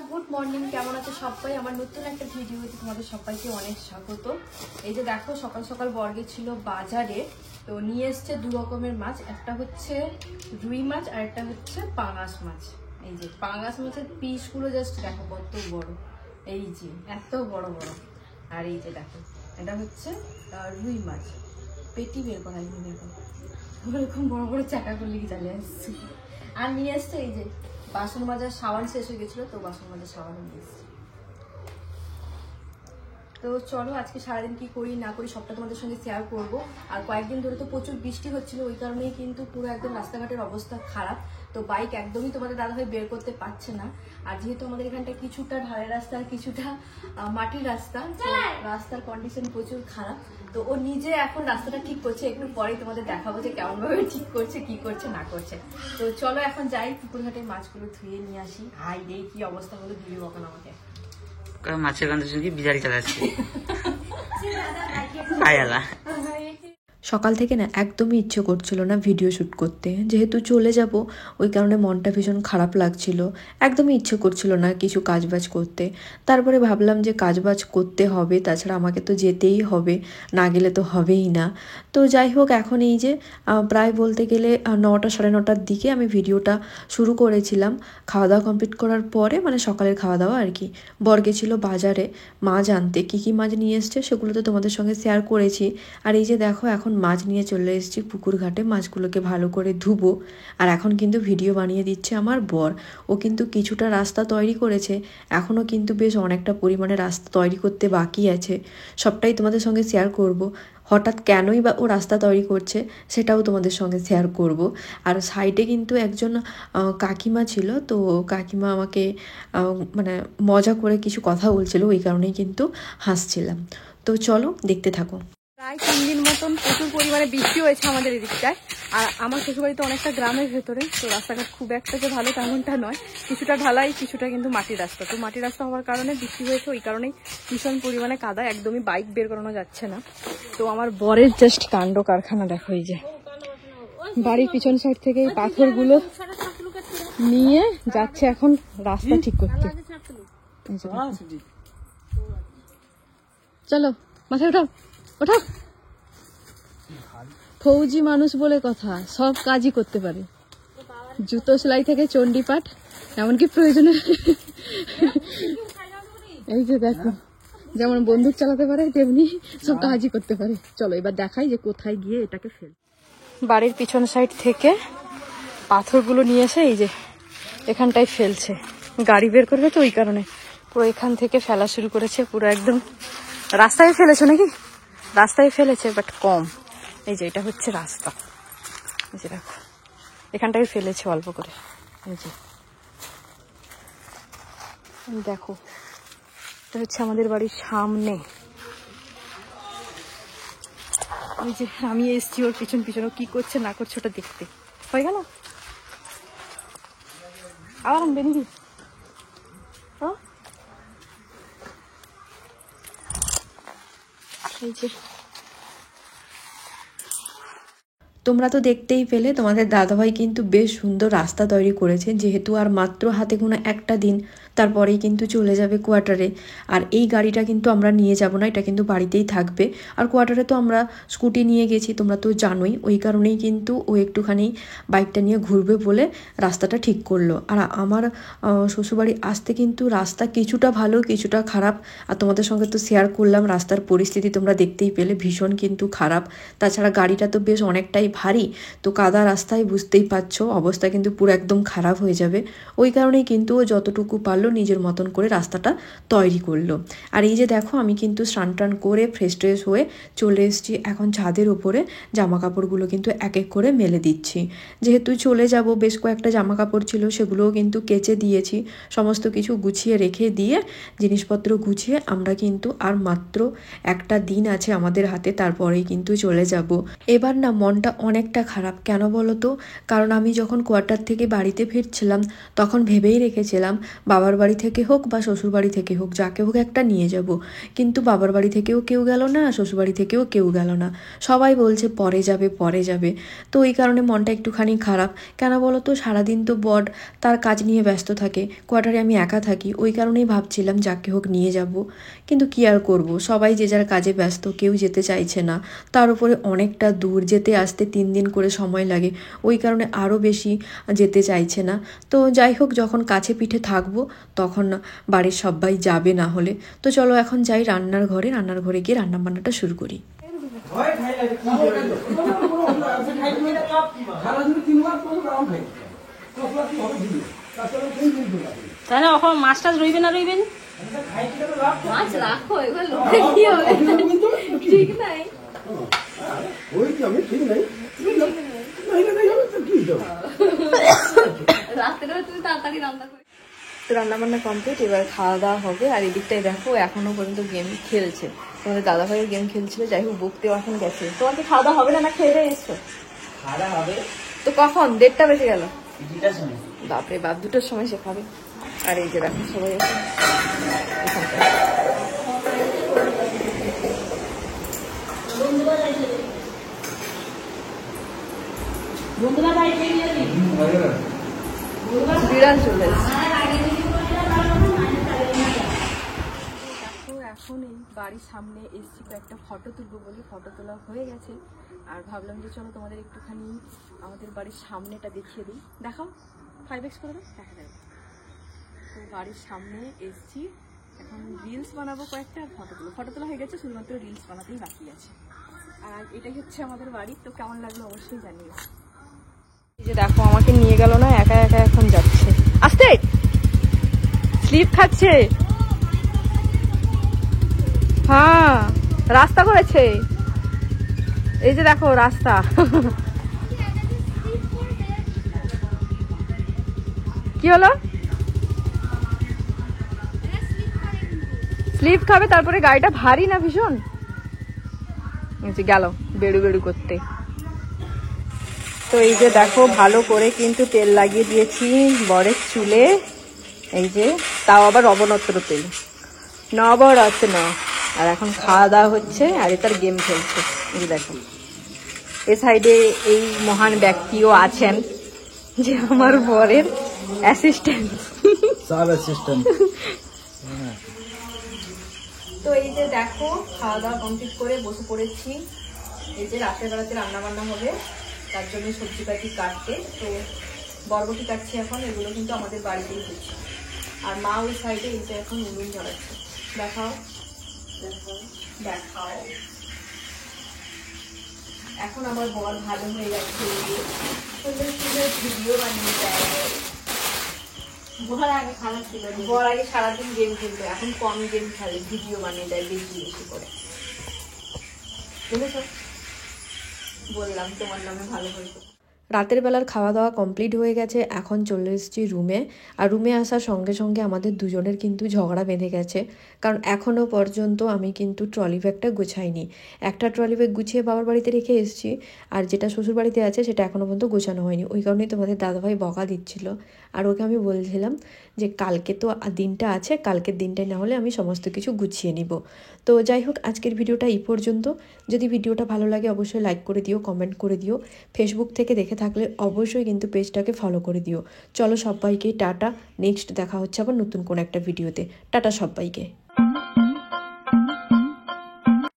Good morning, কেমন আছে সবাই? আমার নতুন একটা ভিডিওতে তোমাদের সবাইকে অনেক স্বাগত। এই যে দেখো, সকাল সকাল বর্গে ছিল বাজারে, তো নিয়ে এসছে দু রকমের মাছ। একটা হচ্ছে রুই মাছ আর একটা হচ্ছে পাঙাশ মাছ। এই যে পাঙাশ মাছের পিসগুলো জাস্ট দেখো কত বড়, এই যে এত বড় বড়। আর এই যে দেখো, এটা হচ্ছে রুই মাছ, পেটি বের করা, এরকম বড় বড় চাকা করলে কি চলে আসছে। আর নিয়ে এসছে এই যে বাসন মাজার সাবান শেষ হয়ে গেছিল, তো বাসন মাজার সাবান নিয়ে এসছে। তো চলো আজকে সারাদিন কি করি না করি সবটা তোমাদের সঙ্গে শেয়ার করব। আর কয়েকদিন ধরে তো প্রচুর বৃষ্টি হচ্ছিল, ওই কারণেই কিন্তু পুরো একদম রাস্তাঘাটের অবস্থা খারাপ। তো বাইক একদমই তোমাদের দাদাভাই বের করতে পারছে না। আর যেহেতু আমাদের এখানটা কিছুটা ঢালের রাস্তা আর কিছুটা মাটির রাস্তা, তো রাস্তার কন্ডিশন প্রচুর খারাপ। তো ও নিজে এখন রাস্তাটা ঠিক করছে, একটু পরেই তোমাদের দেখাবো যে কেমন ভাবে ঠিক করছে, কি করছে না করছে। তো চলো এখন যাই, পুকুরঘাটে মাছগুলো ধুয়ে নিয়ে আসি। হাই রে কি অবস্থা হলো, ধুয়ে বকান আমাকে। মাছের গন্ধ শুনে বিজারি চালাচ্ছে। সকাল থেকে না একদমই ইচ্ছে করছিল না ভিডিও শ্যুট করতে, যেহেতু চলে যাব ওই কারণে মনটা ভীষণ খারাপ লাগছিল। একদমই ইচ্ছে করছিল না কিছু কাজবাজ করতে। তারপরে ভাবলাম যে কাজবাজ করতে হবে, তাছাড়া আমাকে তো যেতেই হবে, না গেলে তো হবেই না। তো যাই হোক, এখন এই যে প্রায় বলতে গেলে 9টা সাড়ে 9টার দিকে আমি ভিডিওটা শুরু করেছিলাম। খাওয়া দাওয়া কমপ্লিট করার পরে, মানে সকালের খাওয়া দাওয়া আর কি, বর গেছিল বাজারে মাছ আনতে। কী কী মাছ নিয়ে এসছে সেগুলো তো তোমাদের সঙ্গে শেয়ার করেছি। আর এই যে দেখো, এখন মাছ নিয়ে চলে এসেছি পুকুর ঘাটে, মাছগুলোকে ভালো করে ধুবো। আর এখন কিন্তু ভিডিও বানিয়ে দিচ্ছে আমার বর। ও কিন্তু কিছুটা রাস্তা তৈরি করেছে, এখনও কিন্তু বেশ অনেকটা পরিমাণে রাস্তা তৈরি করতে বাকি আছে। সবটাই তোমাদের সঙ্গে শেয়ার করব। হঠাৎ কেনই বা ও রাস্তা তৈরি করছে সেটাও তোমাদের সঙ্গে শেয়ার করব। আর সাইডে কিন্তু একজন কাকিমা ছিল, তো কাকিমা আমাকে মানে মজা করে কিছু কথা বলছিল, ওই কারণেই কিন্তু হাসছিলাম। তো চলো দেখতে থাকো। প্রায় 3 দিন মতন প্রচুর পরিমাণে বৃষ্টি হয়েছে আমাদের এদিকটায়। আর আমার শ্বশুরবাড়ি তো অনেকটা গ্রামের ভেতরে, তো রাস্তাঘাট খুব একটা যে ভালো তেমনটা নয়, কিছুটা ঢালাই কিছুটা কিন্তু মাটির রাস্তা। তো মাটির রাস্তা হওয়ার কারণে বৃষ্টি হয়েছে, ওই কারণেই ভীষণ পরিমাণে কাদা, একদমই বাইক বের করানো যাচ্ছে না। তো আমার বরের জাস্ট কাণ্ড কারখানা দেখো, এই যে বাড়ির পিছন সাইড থেকে এই পাথরগুলো নিয়ে যাচ্ছে এখন রাস্তা ঠিক করতে। চলো মাথায় ওঠাও ওঠাও। ফৌজি মানুষ বলে কথা, সব কাজই করতে পারে, জুতো সেলাই থেকে চণ্ডীপাঠ, এমনকি প্রয়োজনে এই যে দেখো, যেমন বন্দুক চালাতে পারে তেমনি সব কাজই করতে পারে। চলো এবার দেখাই যে কোথায় গিয়ে এটাকে ফেল। বাড়ির পিছন সাইড থেকে পাথরগুলো নিয়ে এসে এই যে এখানটায় ফেলছে, গাড়ি বের করবে তো ওই কারণে পুরো এখান থেকে ফেলা শুরু করেছে। পুরো একদম রাস্তায় ফেলেছে নাকি, রাস্তায় ফেলেছে বাট কম। এই যে এটা হচ্ছে রাস্তা, এই যে দেখো এখানটায় ফেলেছে অল্প করে। এই যে দেখো, এটা হচ্ছে আমাদের বাড়ির সামনে। ওই যে আমি এসছি ওর পিছন পিছন, ও কি করছে না করছে ওটা দেখতে। হয়ে গেল আবার আনবে নাকি? এই যে তোমরা তো দেখতেই পেলে, তোমাদের দাদাভাই কিন্তু বেশ সুন্দর রাস্তা তৈরি করেছে। যেহেতু আর মাত্র হাতে গোনা একটা দিন, তারপরেই কিন্তু চলে যাবে কোয়ার্টারে। আর এই গাড়িটা কিন্তু আমরা নিয়ে যাব না, এটা কিন্তু বাড়িতেই থাকবে। আর কোয়ার্টারে তো আমরা স্কুটি নিয়ে গেছি, তোমরা তো জানোই, ওই কারণেই কিন্তু ও একটুখানি বাইকটা নিয়ে ঘুরবে বলে রাস্তাটা ঠিক করলো। আর আমার শ্বশুরবাড়ি আসতে কিন্তু রাস্তা কিছুটা ভালো কিছুটা খারাপ। আর তোমাদের সঙ্গে তো শেয়ার করলাম রাস্তার পরিস্থিতি, তোমরা দেখতেই পেলে ভীষণ কিন্তু খারাপ। তাছাড়া গাড়িটা তো বেশ অনেকটাই ভারী, তো কাদা রাস্তায় বুঝতেই পারছো অবস্থা কিন্তু পুরো একদম খারাপ হয়ে যাবে। ওই কারণেই কিন্তু ও যতটুকু পারলো নিজের মতন করে রাস্তাটা তৈরি করলো। আর এই যে দেখো আমি কিন্তু স্নান টান করে ফ্রেশ ট্রেশ হয়ে চলে এসেছি এখন ছাদের উপরে। জামা কাপড়গুলো কিন্তু এক এক করে মেলে দিচ্ছি, যেহেতু চলে যাব বেশ কয়েকটা জামা কাপড় ছিল সেগুলোও কিন্তু কেচে দিয়েছি। সমস্ত কিছু গুছিয়ে রেখে দিয়ে জিনিসপত্র গুছিয়ে আমরা কিন্তু আর মাত্র একটা দিন আছে আমাদের হাতে, তারপরেই কিন্তু চলে যাব। এবার না মনটা অনেকটা খারাপ, কেন বলো তো? কারণ আমি যখন কোয়ার্টার থেকে বাড়িতে ফিরছিলাম তখন ভেবেই রেখেছিলাম বাবার বাড়ি থেকে হোক বা শ্বশুর বাড়ি থেকে হোক যাকে হোক একটা নিয়ে যাব, কিন্তু বাবার বাড়ি থেকেও কেউ গেল না, শ্বশুর বাড়ি থেকেও কেউ গেল না, সবাই বলছে পরে যাবে পরে যাবে। তো এই কারণে মনটা একটুখানি খারাপ। কেন বলো তো, সারাদিন তো বর তার কাজ নিয়ে ব্যস্ত থাকে, কোয়ার্টারে আমি একা থাকি, ওই কারণেই ভাবছিলাম যাকে হোক নিয়ে যাব। কিন্তু কি আর করব, সবাই যে যার কাজে ব্যস্ত, কেউ যেতে চাইছে না। তার উপরে অনেকটা দূর, যেতে আসতে 3 দিন করে সময় লাগে, ওই কারণে আরও বেশি যেতে চাইছে না। তো যাই হোক, যখন কাছে পিঠে থাকবো তখন বাড়ির সবাই যাবে না হলে। তো চলো এখন যাই রান্নার ঘরে গিয়ে রান্না বান্নাটা শুরু করি। তাহলে এখন মাছ টাছ রইবে না রইবেন? মাছ রাখো, এগুলো লোকে কি হবে? ঠিক নাই। রাত্রে তুমি তাড়াতাড়ি রান্না করে। তো রান্নাবান্না কমপ্লিট, এবার খাওয়া দাওয়া হবে। আর এদিকটায় দেখো এখনো পর্যন্ত গেম খেলছে, তোমাদের দাদাভাইয়ের গেম খেলছিল। যাই হোক, বকতেও এখন গেছে। তোমার কি খাওয়া দাওয়া হবে না, না খেয়ে দিয়ে এসছো? খাওয়া হবে তো কখন? 1:30 বেজে গেল। 2টার সময়। বাপরে বাপ, 2টার সময় সে খাবে। আর এই যে দেখো সবাই আছে এখানটায়। বিড়াল চলে এসছে। এখন এই বাড়ির সামনে এসছি কয়েকটা ফটো তুলবো বলে, ফটো তোলা হয়ে গেছে। আর ভাবলাম যে চলো তোমাদের একটুখানি আমাদের বাড়ির সামনেটা দেখিয়ে দিই। দেখাও, 5x করে দাও, দেখা যাবে। তো বাড়ির সামনে এসছি, এখন রিলস বানাবো কয়েকটা, আর ফটো তোলা হয়ে গেছে, শুধুমাত্র রিলস বানাতেই বাকি আছে। আর এটাই হচ্ছে আমাদের বাড়ি। তো কেমন লাগলো অবশ্যই জানিও। এই যে দেখো আমাকে নিয়ে গেল না, একা একা এখন যাচ্ছে। আস্তে, স্লিপ খাচ্ছে। হ্যাঁ, রাস্তা করেছে, এই যে দেখো রাস্তা। কি হলো? স্লিপ খাবে, তারপরে গাড়িটা ভারী না ভীষণ। গেল বেড়ু বেড়ু করতে। তো এই যে দেখো ভালো করে কিন্তু তেল লাগিয়ে দিয়েছি বরের চুলে, এই যে, তাও আবার অবনত্র তেল, নবরত্ন। আর এখন খাওয়া দাওয়া হচ্ছে, আর তার গেম খেলছে। এই দেখো এ সাইডে এই মহান ব্যক্তিও আছেন, যে আমার বরের অ্যাসিস্ট্যান্ট। তো এই যে দেখো খাওয়া দাওয়া কমপ্লিট করে বসে পড়েছি। এই যে রাতের বেলাতে রান্না বান্না হবে, তার জন্য সবজি পাতি কাটতে। তো বরবটি কাটছি এখন, এগুলো কিন্তু আমাদের বাড়িতেই হচ্ছে। আর মা ওই সাইডে এই যে এখন উনুন জ্বালাচ্ছে। দেখাও দেখাও, এখন আমার বর ভালো হয়ে যাচ্ছে, সুন্দর সুন্দর ভিডিও বানিয়ে দেয়। বর আগে খারাপ ছিল, বর আগে সারাদিন গেম খেলতো, এখন কম গেম খেলে, ভিডিও বানিয়ে দেয় বেশি বেশি করে। বুঝেছ? বললাম তোমার নামে ভালো হয়েছে। রাতের বেলার খাওয়া দাওয়া কমপ্লিট হয়ে গেছে, এখন চলে এসেছি রুমে। আর রুমে আসার সঙ্গে সঙ্গে আমাদের দুজনের কিন্তু ঝগড়া বেঁধে গেছে, কারণ এখনও পর্যন্ত আমি কিন্তু ট্রলি ব্যাগটা গুছাইনি। একটা ট্রলি ব্যাগ গুছিয়ে বাবার বাড়িতে রেখে এসেছি, আর যেটা শ্বশুর বাড়িতে আছে সেটা এখনও পর্যন্ত গোছানো হয়নি। ওই কারণেই তোমাদের দাদাভাই বকা দিচ্ছিল। আর ওকে আমি বলছিলাম যে কালকে তো দিনটা আছে, কালকের দিনটাই না হলে আমি সমস্ত কিছু গুছিয়ে নিব। তো যাই হোক, আজকের ভিডিওটা এই পর্যন্ত। যদি ভিডিওটা ভালো লাগে অবশ্যই লাইক করে দিও, কমেন্ট করে দিও। ফেসবুক থেকে দেখে থাকলে অবশ্যই কিন্তু পেজটাকে ফলো করে দিও। চলো সবাইকে টাটা, নেক্সট দেখা হচ্ছে আবার নতুন কোনো একটা ভিডিওতে। টাটা সবাইকে।